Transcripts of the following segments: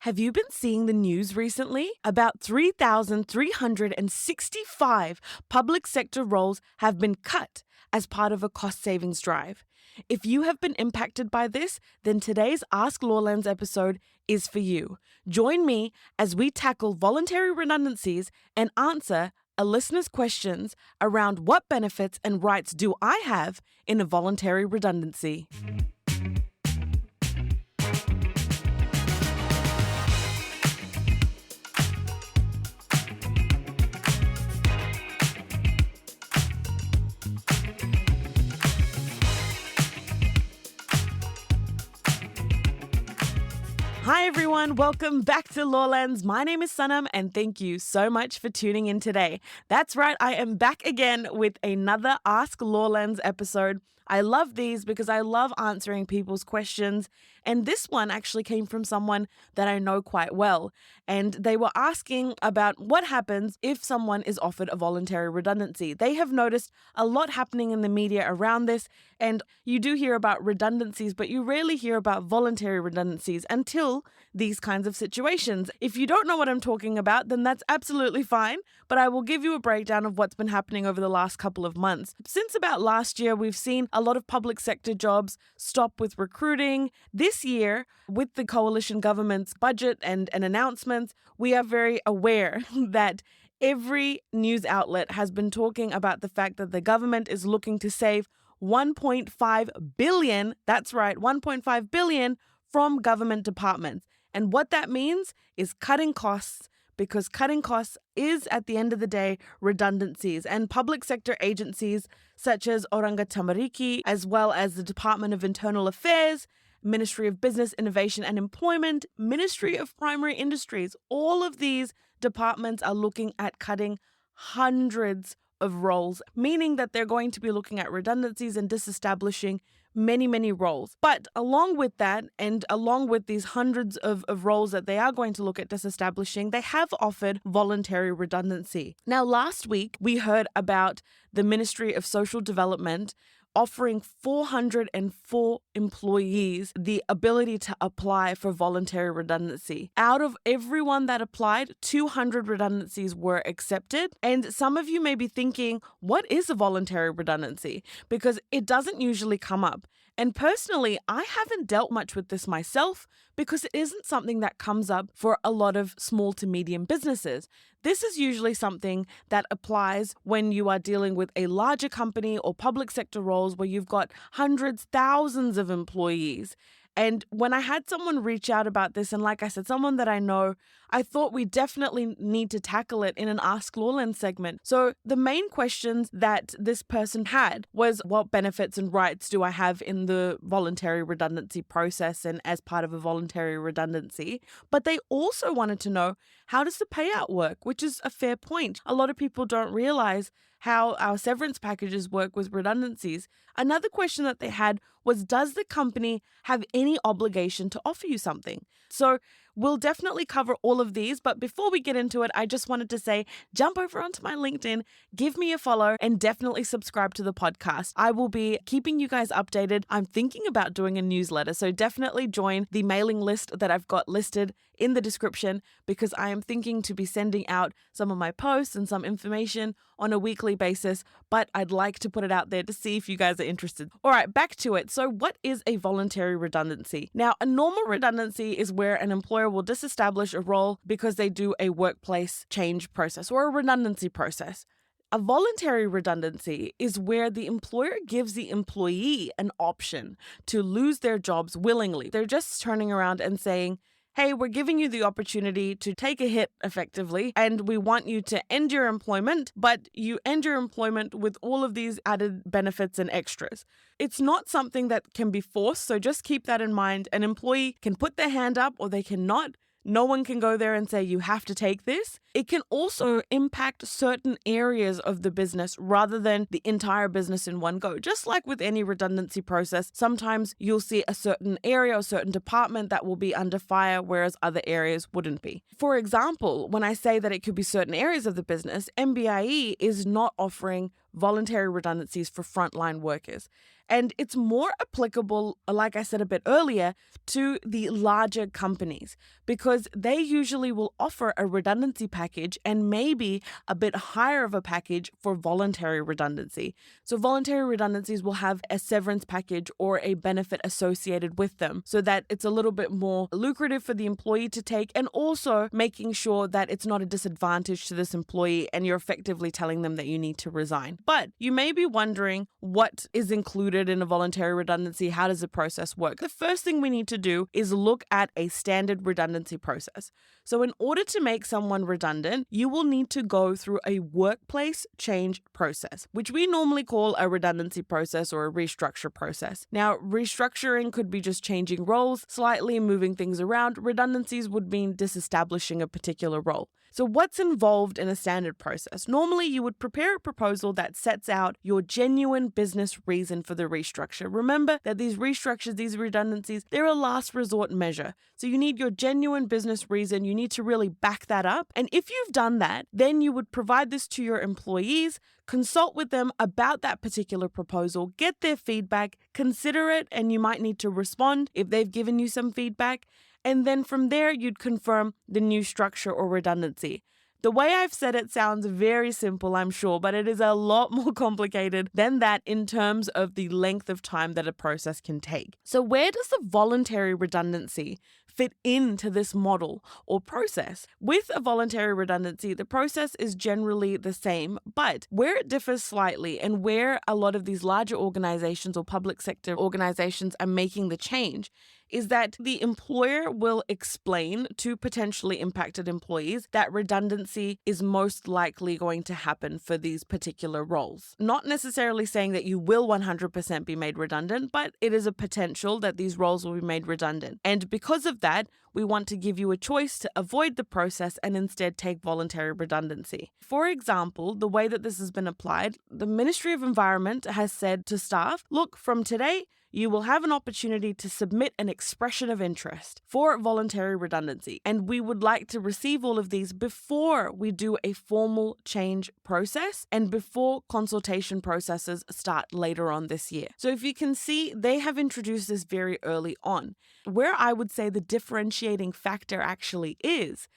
Have you been seeing the news recently? About 3,365 public sector roles have been cut as part of a cost savings drive. If you have been impacted by this, then today's Ask Law Lenz episode is for you. Join me as we tackle voluntary redundancies and answer a listener's questions around what benefits and rights do I have in a voluntary redundancy. Hi everyone, welcome back to Law Lenz. My name is Sanam and thank you so much for tuning in today. That's right, I am back again with another Ask Law Lenz episode. I love these because I love answering people's questions, and this one actually came from someone that I know quite well, and they were asking about what happens if someone is offered a voluntary redundancy. They have noticed a lot happening in the media around this, and you do hear about redundancies, but you rarely hear about voluntary redundancies until these kinds of situations. If you don't know what I'm talking about, then that's absolutely fine, but I will give you a breakdown of what's been happening over the last couple of months. Since about last year, we've seen a lot of public sector jobs stop with recruiting. This year, with the coalition government's budget and announcements, we are very aware that every news outlet has been talking about the fact that the government is looking to save 1.5 billion, that's right, 1.5 billion from government departments. And what that means is cutting costs, because cutting costs is, at the end of the day, redundancies. And public sector agencies such as Oranga Tamariki, as well as the Department of Internal Affairs, Ministry of Business, Innovation and Employment, Ministry of Primary Industries, all of these departments are looking at cutting hundreds of roles, meaning that they're going to be looking at redundancies and disestablishing many roles. But along with that, and along with these hundreds of roles that they are going to look at disestablishing, they have offered voluntary redundancy. Now, last week, we heard about the Ministry of Social Development offering 404 employees the ability to apply for voluntary redundancy. Out of everyone that applied, 200 redundancies were accepted. And some of you may be thinking, what is a voluntary redundancy? Because it doesn't usually come up. And personally, I haven't dealt much with this myself because it isn't something that comes up for a lot of small to medium businesses. This is usually something that applies when you are dealing with a larger company or public sector roles where you've got hundreds, thousands of employees. And when I had someone reach out about this, and like I said, someone that I know, I thought we definitely need to tackle it in an Ask Law Lenz segment. So the main questions that this person had was, what benefits and rights do I have in the voluntary redundancy process and as part of a voluntary redundancy? But they also wanted to know, how does the payout work? Which is a fair point. A lot of people don't realize how our severance packages work with redundancies. Another question that they had was, does the company have any obligation to offer you something? So we'll definitely cover all of these, but before we get into it, I just wanted to say, jump over onto my LinkedIn, give me a follow, and definitely subscribe to the podcast. I will be keeping you guys updated. I'm thinking about doing a newsletter, so definitely join the mailing list that I've got listed in the description, because I am thinking to be sending out some of my posts and some information on a weekly basis, but I'd like to put it out there to see if you guys are interested. All right, back to it. So what is a voluntary redundancy? Now, a normal redundancy is where an employer will disestablish a role because they do a workplace change process or a redundancy process. A voluntary redundancy is where the employer gives the employee an option to lose their jobs willingly. They're just turning around and saying, hey, we're giving you the opportunity to take a hit effectively, and we want you to end your employment, but you end your employment with all of these added benefits and extras. It's not something that can be forced, so just keep that in mind. An employee can put their hand up or they cannot. No one can go there and say, you have to take this. It can also impact certain areas of the business rather than the entire business in one go. Just like with any redundancy process, sometimes you'll see a certain area or certain department that will be under fire, whereas other areas wouldn't be. For example, when I say that it could be certain areas of the business, MBIE is not offering voluntary redundancies for frontline workers. And it's more applicable, like I said a bit earlier, to the larger companies because they usually will offer a redundancy package and maybe a bit higher of a package for voluntary redundancy. So voluntary redundancies will have a severance package or a benefit associated with them so that it's a little bit more lucrative for the employee to take, and also making sure that it's not a disadvantage to this employee and you're effectively telling them that you need to resign. But you may be wondering what is included in a voluntary redundancy. How does the process work? The first thing we need to do is look at a standard redundancy process. So in order to make someone redundant, you will need to go through a workplace change process, which we normally call a redundancy process or a restructure process. Now, restructuring could be just changing roles slightly, moving things around. Redundancies would mean disestablishing a particular role. So what's involved in a standard process? Normally, you would prepare a proposal that sets out your genuine business reason for the restructure. Remember that these restructures, these redundancies, they're a last resort measure. So you need your genuine business reason. You need to really back that up. And if you've done that, then you would provide this to your employees, consult with them about that particular proposal, get their feedback, consider it, and you might need to respond if they've given you some feedback. And then from there, you'd confirm the new structure or redundancy. The way I've said it sounds very simple, I'm sure, but it is a lot more complicated than that in terms of the length of time that a process can take. So where does the voluntary redundancy fit into this model or process? With a voluntary redundancy, the process is generally the same, but where it differs slightly and where a lot of these larger organizations or public sector organizations are making the change is that the employer will explain to potentially impacted employees that redundancy is most likely going to happen for these particular roles. Not necessarily saying that you will 100% be made redundant, but it is a potential that these roles will be made redundant. And because of that, we want to give you a choice to avoid the process and instead take voluntary redundancy. For example, the way that this has been applied, the Ministry of Environment has said to staff, look, from today, you will have an opportunity to submit an expression of interest for voluntary redundancy. And we would like to receive all of these before we do a formal change process and before consultation processes start later on this year. So if you can see, they have introduced this very early on. Where I would say the differentiating factor actually is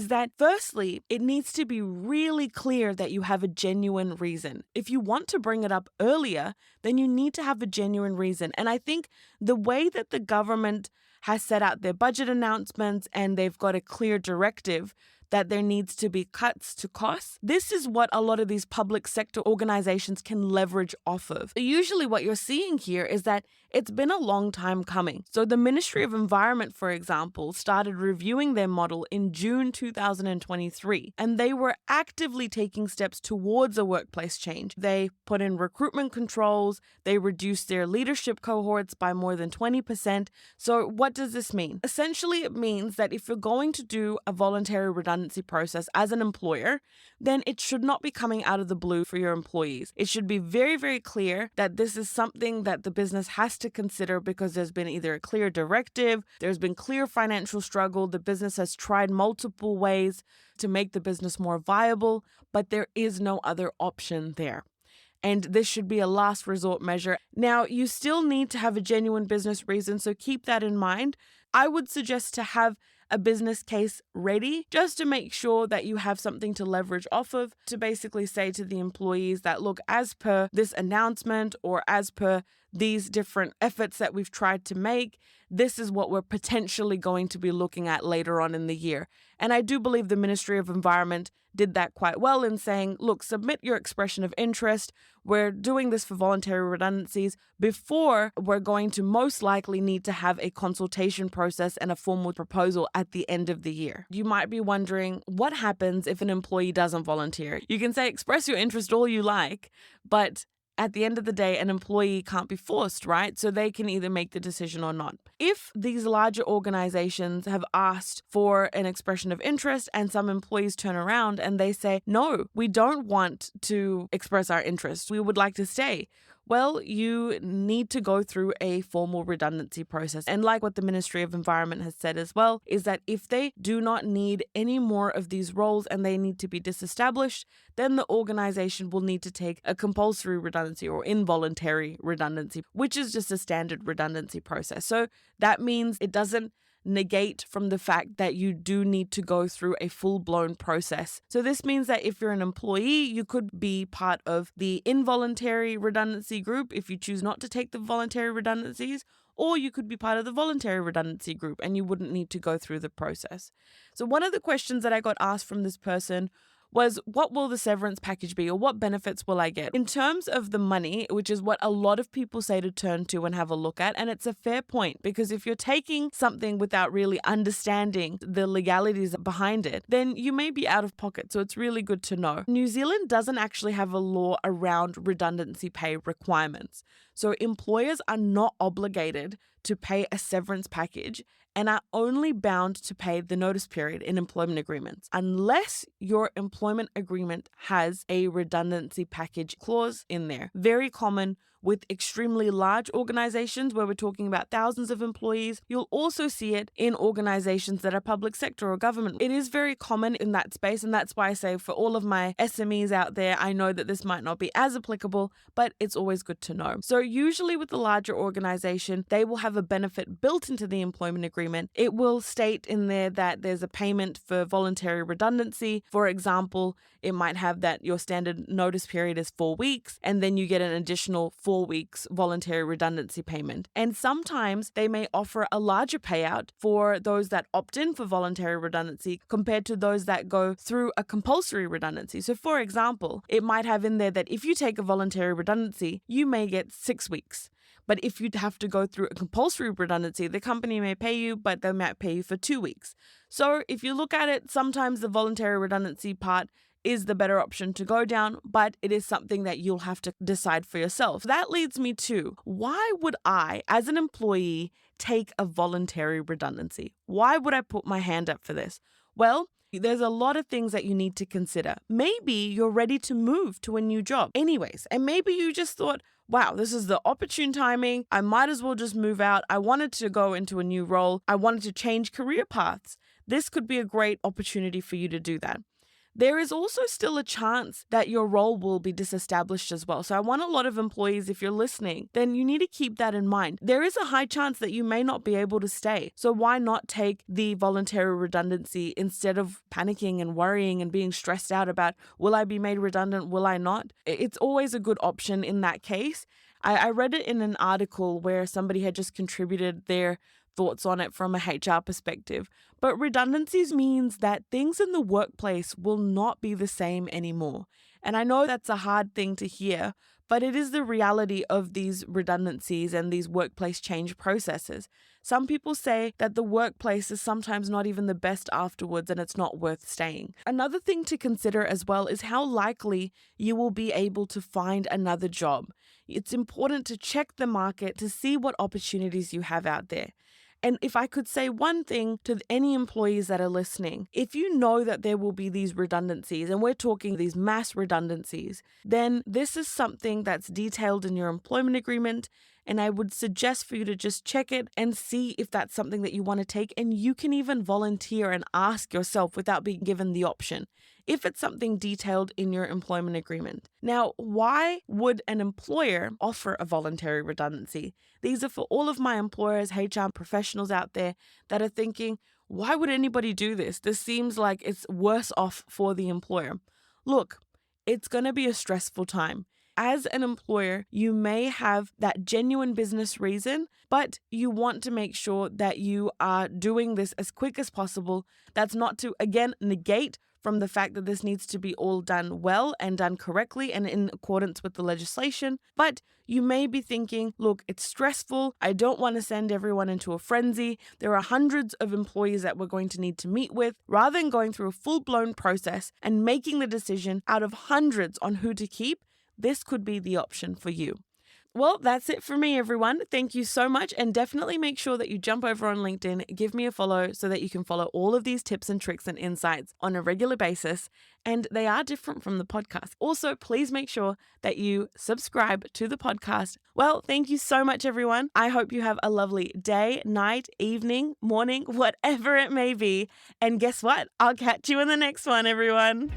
that firstly, it needs to be really clear that you have a genuine reason. If you want to bring it up earlier, then you need to have a genuine reason. And I think the way that the government has set out their budget announcements and they've got a clear directive that there needs to be cuts to costs, this is what a lot of these public sector organizations can leverage off of. Usually what you're seeing here is that it's been a long time coming. So the Ministry of Environment, for example, started reviewing their model in June 2023, and they were actively taking steps towards a workplace change. They put in recruitment controls, they reduced their leadership cohorts by more than 20%. So what does this mean? Essentially, it means that if you're going to do a voluntary redundancy process as an employer, then it should not be coming out of the blue for your employees. It should be very, very clear that this is something that the business has to consider because there's been either a clear directive, there's been clear financial struggle, the business has tried multiple ways to make the business more viable, but there is no other option there. And this should be a last resort measure. Now, you still need to have a genuine business reason, so keep that in mind. I would suggest to have a business case ready just to make sure that you have something to leverage off of to basically say to the employees that, look, as per this announcement or as per these different efforts that we've tried to make, this is what we're potentially going to be looking at later on in the year. And I do believe the Ministry of Environment did that quite well in saying, look, submit your expression of interest. We're doing this for voluntary redundancies before we're going to most likely need to have a consultation process and a formal proposal at the end of the year. You might be wondering, what happens if an employee doesn't volunteer? You can say express your interest all you like, but at the end of the day, an employee can't be forced, right? So they can either make the decision or not. If these larger organizations have asked for an expression of interest and some employees turn around and they say, no, we don't want to express our interest, we would like to stay, Well, you need to go through a formal redundancy process. And like what the Ministry of Environment has said as well, is that if they do not need any more of these roles and they need to be disestablished, then the organization will need to take a compulsory redundancy or involuntary redundancy, which is just a standard redundancy process. So that means it doesn't negate from the fact that you do need to go through a full-blown process. So this means that if you're an employee, you could be part of the involuntary redundancy group if you choose not to take the voluntary redundancies, or you could be part of the voluntary redundancy group and you wouldn't need to go through the process. So one of the questions that I got asked from this person was, what will the severance package be, or what benefits will I get? In terms of the money, which is what a lot of people say to turn to and have a look at, and it's a fair point, because if you're taking something without really understanding the legalities behind it, then you may be out of pocket, so it's really good to know. New Zealand doesn't actually have a law around redundancy pay requirements, so employers are not obligated to pay a severance package and are only bound to pay the notice period in employment agreements, unless your employment agreement has a redundancy package clause in there. Very common with extremely large organizations where we're talking about thousands of employees. You'll also see it in organizations that are public sector or government. It is very common in that space, and that's why I say for all of my SMEs out there, I know that this might not be as applicable, but it's always good to know. So usually with the larger organization, they will have a benefit built into the employment agreement. It will state in there that there's a payment for voluntary redundancy. For example, it might have that your standard notice period is 4 weeks, and then you get an additional 4 weeks voluntary redundancy payment. And sometimes they may offer a larger payout for those that opt in for voluntary redundancy compared to those that go through a compulsory redundancy. So for example, it might have in there that if you take a voluntary redundancy, you may get 6 weeks. But if you'd have to go through a compulsory redundancy, the company may pay you, but they might pay you for 2 weeks. So if you look at it, sometimes the voluntary redundancy part is the better option to go down, but it is something that you'll have to decide for yourself. That leads me to, why would I, as an employee, take a voluntary redundancy? Why would I put my hand up for this? Well, there's a lot of things that you need to consider. Maybe you're ready to move to a new job anyways, and maybe you just thought, wow, this is the opportune timing. I might as well just move out. I wanted to go into a new role. I wanted to change career paths. This could be a great opportunity for you to do that. There is also still a chance that your role will be disestablished as well. So I want a lot of employees, if you're listening, then you need to keep that in mind. There is a high chance that you may not be able to stay. So why not take the voluntary redundancy instead of panicking and worrying and being stressed out about, will I be made redundant? Will I not? It's always a good option in that case. I read it in an article where somebody had just contributed their thoughts on it from a HR perspective. But redundancies means that things in the workplace will not be the same anymore. And I know that's a hard thing to hear, but it is the reality of these redundancies and these workplace change processes. Some people say that the workplace is sometimes not even the best afterwards and it's not worth staying. Another thing to consider as well is how likely you will be able to find another job. It's important to check the market to see what opportunities you have out there. And if I could say one thing to any employees that are listening, if you know that there will be these redundancies, and we're talking these mass redundancies, then this is something that's detailed in your employment agreement. And I would suggest for you to just check it and see if that's something that you want to take. And you can even volunteer and ask yourself without being given the option, if it's something detailed in your employment agreement. Now, why would an employer offer a voluntary redundancy? These are for all of my employers, HR professionals out there that are thinking, why would anybody do this? This seems like it's worse off for the employer. Look, it's going to be a stressful time. As an employer, you may have that genuine business reason, but you want to make sure that you are doing this as quick as possible. That's not to, again, negate from the fact that this needs to be all done well and done correctly and in accordance with the legislation. But you may be thinking, look, it's stressful. I don't want to send everyone into a frenzy. There are hundreds of employees that we're going to need to meet with. Rather than going through a full-blown process and making the decision out of hundreds on who to keep, this could be the option for you. Well, that's it for me, everyone. Thank you so much. And definitely make sure that you jump over on LinkedIn, give me a follow so that you can follow all of these tips and tricks and insights on a regular basis. And they are different from the podcast. Also, please make sure that you subscribe to the podcast. Well, thank you so much, everyone. I hope you have a lovely day, night, evening, morning, whatever it may be. And guess what? I'll catch you in the next one, everyone.